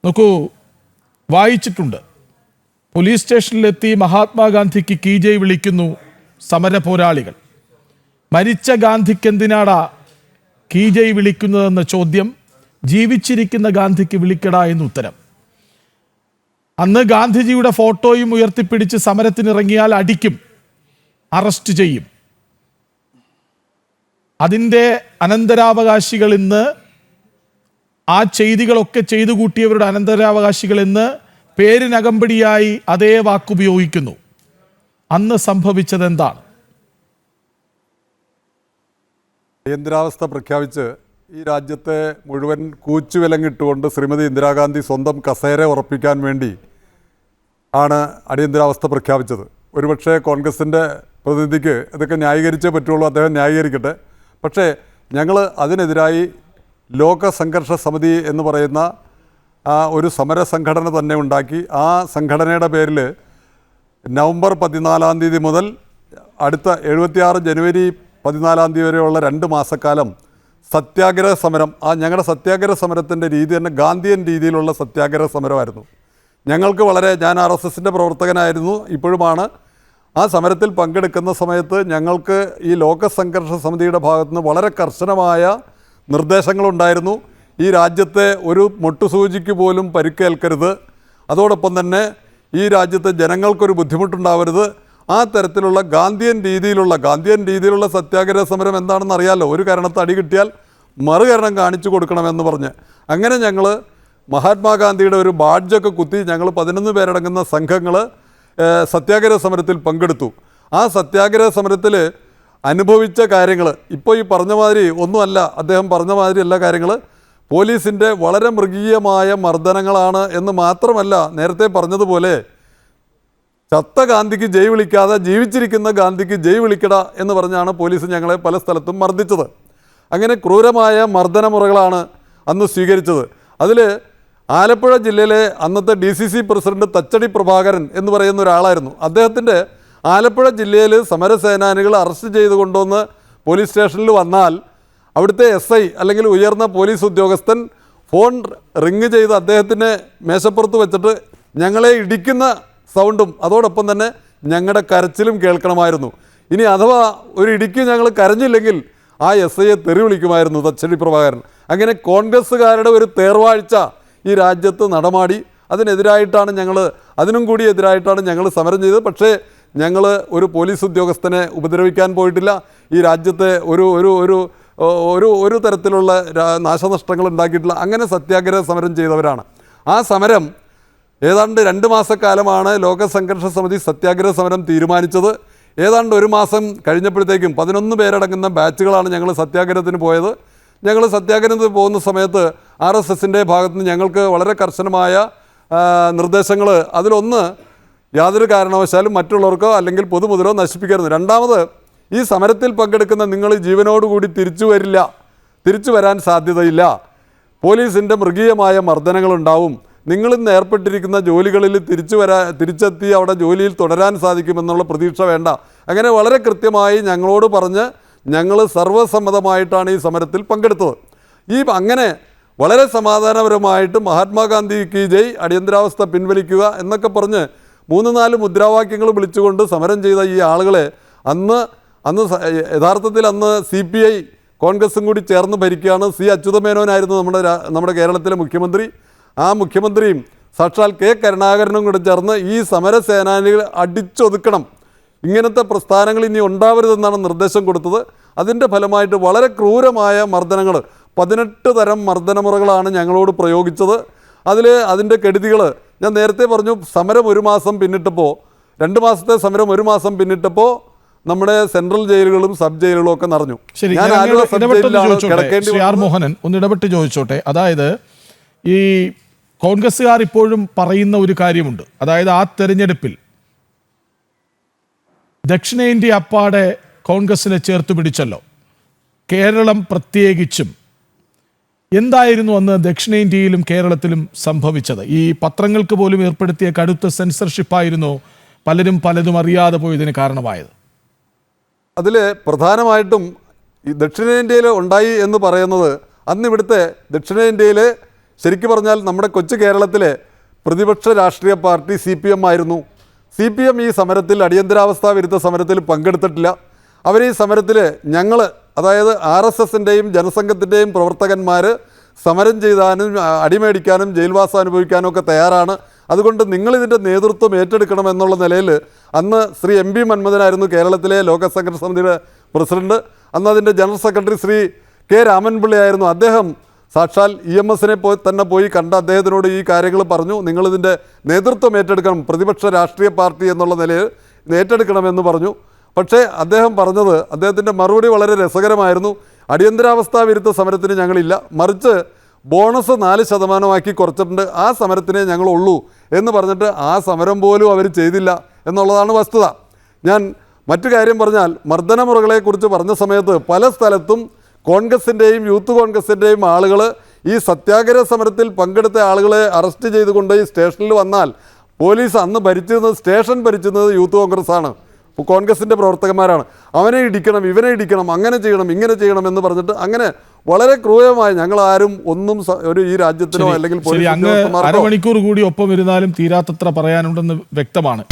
നോക്കൂ, വായിച്ചിട്ടുണ്ട്. പോലീസ് സ്റ്റേഷനിലെത്തി മഹാത്മാഗാന്ധിക്ക് കീജയ് വിളിക്കുന്നു സമര പോരാളികൾ. മരിച്ച ഗാന്ധിക്ക് എന്തിനാടാ കീജയ് വിളിക്കുന്നതെന്ന ചോദ്യം, ജീവിച്ചിരിക്കുന്ന ഗാന്ധിക്ക് വിളിക്കടാ എന്ന് ഉത്തരം. അന്ന് ഗാന്ധിജിയുടെ ഫോട്ടോയും ഉയർത്തിപ്പിടിച്ച് സമരത്തിനിറങ്ങിയാൽ അടിക്കും, അറസ്റ്റ് ചെയ്യും. അതിൻ്റെ അനന്തരാവകാശികൾ ഇന്ന്, ആ ചെയ്തികളൊക്കെ ചെയ്തു കൂട്ടിയവരുടെ അനന്തരാവകാശികൾ ഇന്ന് പേരിനകമ്പടിയായി അതേ വാക്കുപയോഗിക്കുന്നു. അന്ന് സംഭവിച്ചത് എന്താണ്? അടിയന്തരാവസ്ഥ പ്രഖ്യാപിച്ച് ഈ രാജ്യത്തെ മുഴുവൻ കൂച്ചുവിലങ്ങിട്ടുകൊണ്ട് ശ്രീമതി ഇന്ദിരാഗാന്ധി സ്വന്തം കസേര ഉറപ്പിക്കാൻ വേണ്ടി ആണ് അടിയന്തരാവസ്ഥ പ്രഖ്യാപിച്ചത്. ഒരുപക്ഷെ കോൺഗ്രസിൻ്റെ പ്രതിനിധിക്ക് ഇതൊക്കെ ന്യായീകരിച്ചേ പറ്റുള്ളൂ, അദ്ദേഹം ന്യായീകരിക്കട്ടെ. പക്ഷേ ഞങ്ങൾ അതിനെതിരായി ലോക സംഘർഷ സമിതി എന്ന് പറയുന്ന ഒരു സമര സംഘടന തന്നെ ഉണ്ടാക്കി. ആ സംഘടനയുടെ പേരിൽ നവംബർ 14 മുതൽ അടുത്ത 76 ജനുവരി 14 വരെയുള്ള 2 മാസക്കാലം സത്യാഗ്രഹ സമരം. ഞങ്ങളുടെ സത്യാഗ്രഹ സമരത്തിൻ്റെ രീതി തന്നെ ഗാന്ധിയൻ രീതിയിലുള്ള സത്യാഗ്രഹ സമരമായിരുന്നു. ഞങ്ങൾക്ക് ഞാൻ RSSൻ്റെ പ്രവർത്തകനായിരുന്നു, ഇപ്പോഴുമാണ്. ആ സമരത്തിൽ പങ്കെടുക്കുന്ന സമയത്ത് ഞങ്ങൾക്ക് ഈ ലോക സംഘർഷ സമിതിയുടെ ഭാഗത്തുനിന്ന് വളരെ കർശനമായ നിർദ്ദേശങ്ങളുണ്ടായിരുന്നു. ഈ രാജ്യത്തെ ഒരു മുട്ടുസൂചിക്ക് പോലും പരിക്കേൽക്കരുത്, അതോടൊപ്പം തന്നെ ഈ രാജ്യത്തെ ജനങ്ങൾക്കൊരു ബുദ്ധിമുട്ടുണ്ടാവരുത്. ആ തരത്തിലുള്ള ഗാന്ധിയൻ രീതിയിലുള്ള സത്യാഗ്രഹ സമരം എന്താണെന്ന് അറിയാമല്ലോ. ഒരു കാരണത്ത് അടി കിട്ടിയാൽ മറുകരണം കാണിച്ചു കൊടുക്കണമെന്ന് പറഞ്ഞ് അങ്ങനെ ഞങ്ങൾ മഹാത്മാഗാന്ധിയുടെ ഒരു ബാഡ്ജൊക്കെ കുത്തി ഞങ്ങൾ 11 പേരടങ്ങുന്ന സംഘങ്ങൾ സത്യാഗ്രഹ സമരത്തിൽ പങ്കെടുത്തു. ആ സത്യാഗ്രഹ സമരത്തിൽ അനുഭവിച്ച കാര്യങ്ങൾ ഇപ്പോൾ ഈ പറഞ്ഞ മാതിരി ഒന്നുമല്ല, അദ്ദേഹം പറഞ്ഞ മാതിരി എല്ലാ കാര്യങ്ങൾ പോലീസിൻ്റെ വളരെ മൃഗീയമായ മർദ്ദനങ്ങളാണ് എന്ന് മാത്രമല്ല, നേരത്തെ പറഞ്ഞതുപോലെ ചത്ത ഗാന്ധിക്ക് ജയ് വിളിക്കാതെ ജീവിച്ചിരിക്കുന്ന ഗാന്ധിക്ക് ജയ് വിളിക്കട എന്ന് പറഞ്ഞാണ് പോലീസ് ഞങ്ങളെ പല സ്ഥലത്തും മർദ്ദിച്ചത്. അങ്ങനെ ക്രൂരമായ മർദ്ദനമുറകളാണ് അന്ന് സ്വീകരിച്ചത്. അതിൽ ആലപ്പുഴ ജില്ലയിലെ അന്നത്തെ DCC പ്രസിഡന്റ് തച്ചടി പ്രഭാകരൻ എന്ന് പറയുന്ന ഒരാളായിരുന്നു. അദ്ദേഹത്തിൻ്റെ ആലപ്പുഴ ജില്ലയിൽ സമരസേനാനികൾ അറസ്റ്റ് ചെയ്ത് കൊണ്ടുവന്ന് പോലീസ് സ്റ്റേഷനിൽ വന്നാൽ അവിടുത്തെ SI അല്ലെങ്കിൽ ഉയർന്ന പോലീസ് ഉദ്യോഗസ്ഥൻ ഫോൺ റിങ് ചെയ്ത് അദ്ദേഹത്തിൻ്റെ മേശപ്പുറത്ത് വെച്ചിട്ട് ഞങ്ങളെ ഇടിക്കുന്ന സൗണ്ടും അതോടൊപ്പം തന്നെ ഞങ്ങളുടെ കരച്ചിലും കേൾക്കണമായിരുന്നു. ഇനി അഥവാ ഒരു ഇടിക്ക് ഞങ്ങൾ കരഞ്ഞില്ലെങ്കിൽ ആ SIയെ തെറി വിളിക്കുമായിരുന്നു തച്ചടി പ്രഭാകരൻ. അങ്ങനെ കോൺഗ്രസ്സുകാരുടെ ഒരു തേർവാഴ്ച ഈ രാജ്യത്ത് നടമാടി. അതിനും കൂടി എതിരായിട്ടാണ് ഞങ്ങൾ സമരം ചെയ്തത്. പക്ഷേ ഞങ്ങൾ ഒരു പോലീസ് ഉദ്യോഗസ്ഥനെ ഉപദ്രവിക്കാൻ പോയിട്ടില്ല. ഈ രാജ്യത്തെ ഒരു തരത്തിലുള്ള നാശനഷ്ടങ്ങൾ ഉണ്ടാക്കിയിട്ടില്ല. അങ്ങനെ സത്യാഗ്രഹ സമരം ചെയ്തവരാണ്. ആ സമരം ഏതാണ്ട് 2 മാസക്കാലമാണ് ലോക സംഘർഷ സമിതി സത്യാഗ്രഹ സമരം തീരുമാനിച്ചത്. ഏതാണ്ട് 1 മാസം കഴിഞ്ഞപ്പോഴത്തേക്കും 11 പേരടങ്ങുന്ന ബാച്ചുകളാണ് ഞങ്ങൾ സത്യാഗ്രഹത്തിന് പോയത്. ഞങ്ങൾ സത്യാഗ്രഹത്തിന് പോകുന്ന സമയത്ത് RSSൻ്റെ ഭാഗത്ത് നിന്ന് ഞങ്ങൾക്ക് വളരെ കർശനമായ നിർദ്ദേശങ്ങൾ. അതിലൊന്ന്, യാതൊരു കാരണവശാലും മറ്റുള്ളവർക്കോ അല്ലെങ്കിൽ പൊതുമുതലോ നശിപ്പിക്കരുത്. രണ്ടാമത്, ഈ സമരത്തിൽ പങ്കെടുക്കുന്ന നിങ്ങൾ ജീവനോടുകൂടി തിരിച്ചു വരാൻ സാധ്യതയില്ല. പോലീസിൻ്റെ മൃഗീയമായ മർദ്ദനങ്ങളുണ്ടാവും. നിങ്ങളിന്ന് ഏർപ്പെട്ടിരിക്കുന്ന ജോലികളിൽ തിരിച്ചെത്തി അവിടെ ജോലിയിൽ തുടരാൻ സാധിക്കുമെന്നുള്ള പ്രതീക്ഷ വേണ്ട. അങ്ങനെ വളരെ കൃത്യമായി ഞങ്ങളോട് പറഞ്ഞ് ഞങ്ങൾ സർവ്വസമ്മതമായിട്ടാണ് ഈ സമരത്തിൽ പങ്കെടുത്തത്. അങ്ങനെ വളരെ സമാധാനപരമായിട്ട് മഹാത്മാഗാന്ധി കി ജയ്, അടിയന്തരാവസ്ഥ പിൻവലിക്കുക എന്നൊക്കെ പറഞ്ഞ് 3-4 മുദ്രാവാക്യങ്ങൾ വിളിച്ചുകൊണ്ട് സമരം ചെയ്ത ഈ ആളുകളെ അന്ന് യഥാർത്ഥത്തിൽ CPI കോൺഗ്രസും കൂടി ചേർന്ന് ഭരിക്കുകയാണ്. അച്യുതമേനോനായിരുന്നു നമ്മുടെ കേരളത്തിലെ മുഖ്യമന്ത്രി. ആ മുഖ്യമന്ത്രിയും സാക്ഷാൽ K കരുണാകരനും കൂടെ ചേർന്ന് ഈ സമരസേനാനികൾ അടിച്ചൊതുക്കണം, ഇങ്ങനത്തെ പ്രസ്ഥാനങ്ങൾ ഇനി ഉണ്ടാവരുതെന്നാണ് നിർദ്ദേശം കൊടുത്തത്. അതിൻ്റെ ഫലമായിട്ട് വളരെ ക്രൂരമായ മർദ്ദനങ്ങൾ, 18 തരം മർദ്ദനമുറകളാണ് ഞങ്ങളോട് പ്രയോഗിച്ചത്. അതിൻ്റെ കെടുതികൾ ഞാൻ നേരത്തെ പറഞ്ഞു. സമരം 1 മാസം പിന്നിട്ടപ്പോൾ, 2 മാസത്തെ സമരം 1 മാസം പിന്നിട്ടപ്പോൾ നമ്മുടെ സെൻട്രൽ ജയിലുകളും സബ് ജയിലുകളും ഒക്കെ നിറഞ്ഞു. മോഹനൻ ഒന്ന് ഇടപെട്ട് ചോദിച്ചോട്ടെ. അതായത് ഈ കോൺഗ്രസ്സുകാർ ഇപ്പോഴും പറയുന്ന ഒരു കാര്യമുണ്ട്. അതായത് ആ തെരഞ്ഞെടുപ്പിൽ ദക്ഷിണേന്ത്യ അപ്പാടെ കോൺഗ്രസിനെ ചേർത്ത് പിടിച്ചല്ലോ, കേരളം പ്രത്യേകിച്ചും. എന്തായിരുന്നു അന്ന് ദക്ഷിണേന്ത്യയിലും കേരളത്തിലും സംഭവിച്ചത്? ഈ പത്രങ്ങൾക്ക് പോലും ഏർപ്പെടുത്തിയ കടുത്ത സെൻസർഷിപ്പായിരുന്നു പലതും അറിയാതെ പോയതിന് കാരണമായത്. അതിൽ പ്രധാനമായിട്ടും ഈ ദക്ഷിണേന്ത്യയിൽ ഉണ്ടായി എന്ന് പറയുന്നത്, അന്ന് ഇവിടുത്തെ ദക്ഷിണേന്ത്യയിലെ ശരിക്കും പറഞ്ഞാൽ നമ്മുടെ കൊച്ചു കേരളത്തിലെ പ്രതിപക്ഷ രാഷ്ട്രീയ പാർട്ടി CPM ആയിരുന്നു. CPM ഈ സമരത്തിൽ, അടിയന്തരാവസ്ഥാ വിരുദ്ധ സമരത്തിൽ പങ്കെടുത്തിട്ടില്ല. അവർ ഈ സമരത്തിൽ ഞങ്ങൾ, അതായത് RSSൻ്റെയും ജനസംഘത്തിൻ്റെയും പ്രവർത്തകന്മാർ സമരം ചെയ്താനും അടിമേടിക്കാനും ജയിൽവാസം അനുഭവിക്കാനും ഒക്കെ തയ്യാറാണ്. അതുകൊണ്ട് നിങ്ങളിതിൻ്റെ നേതൃത്വം ഏറ്റെടുക്കണം എന്നുള്ള നിലയിൽ അന്ന് ശ്രീ MP മന്മഥനായിരുന്നു കേരളത്തിലെ ലോക സംഘർഷ സമിതിയുടെ പ്രസിഡന്റ്. അന്ന് അതിൻ്റെ ജനറൽ സെക്രട്ടറി ശ്രീ K രാമൻപിള്ളയായിരുന്നു. അദ്ദേഹം സാക്ഷാൽ EMSനെ തന്നെ പോയി കണ്ട് അദ്ദേഹത്തിനോട് ഈ കാര്യങ്ങൾ പറഞ്ഞു. നിങ്ങളിതിൻ്റെ നേതൃത്വം ഏറ്റെടുക്കണം, പ്രതിപക്ഷ രാഷ്ട്രീയ പാർട്ടി എന്നുള്ള നിലയിൽ ഏറ്റെടുക്കണമെന്ന് പറഞ്ഞു. പക്ഷേ അദ്ദേഹം പറഞ്ഞത്, അദ്ദേഹത്തിൻ്റെ മറുപടി വളരെ രസകരമായിരുന്നു. അടിയന്തരാവസ്ഥാ വിരുദ്ധ സമരത്തിന് ഞങ്ങളില്ല, മറിച്ച് ബോണസ് 4% കുറച്ചിട്ടുണ്ട്, ആ സമരത്തിനേ ഞങ്ങളുള്ളൂ എന്ന് പറഞ്ഞിട്ട് ആ സമരം പോലും അവർ ചെയ്തില്ല എന്നുള്ളതാണ് വസ്തുത. ഞാൻ മറ്റു കാര്യം പറഞ്ഞാൽ, മർദ്ദനമുറകളെക്കുറിച്ച് പറഞ്ഞ സമയത്ത് പല സ്ഥലത്തും കോൺഗ്രസിൻ്റെയും യൂത്ത് കോൺഗ്രസിൻ്റെയും ആളുകൾ ഈ സത്യാഗ്രഹ സമരത്തിൽ പങ്കെടുത്ത ആളുകളെ അറസ്റ്റ് ചെയ്തുകൊണ്ട് ഈ സ്റ്റേഷനിൽ വന്നാൽ പോലീസ് അന്ന് ഭരിച്ചിരുന്നത്, സ്റ്റേഷൻ ഭരിച്ചിരുന്നത് യൂത്ത് കോൺഗ്രസ്സാണ്, കോൺഗ്രസിൻ്റെ പ്രവർത്തകന്മാരാണ്. അവനെ ഇടിക്കണം, ഇവനെ ഇടിക്കണം, അങ്ങനെ ചെയ്യണം, ഇങ്ങനെ ചെയ്യണം എന്ന് പറഞ്ഞിട്ട് അങ്ങനെ വളരെ ക്രൂരമായി ഞങ്ങളാരും ഒന്നും ഈ രാജ്യത്തിനോ അല്ലെങ്കിൽ അരമണിക്കൂർ കൂടി ഒപ്പം ഇരുന്നാലും തീരാത്തത്ര പറയാനുണ്ടെന്ന് വ്യക്തമാണ്.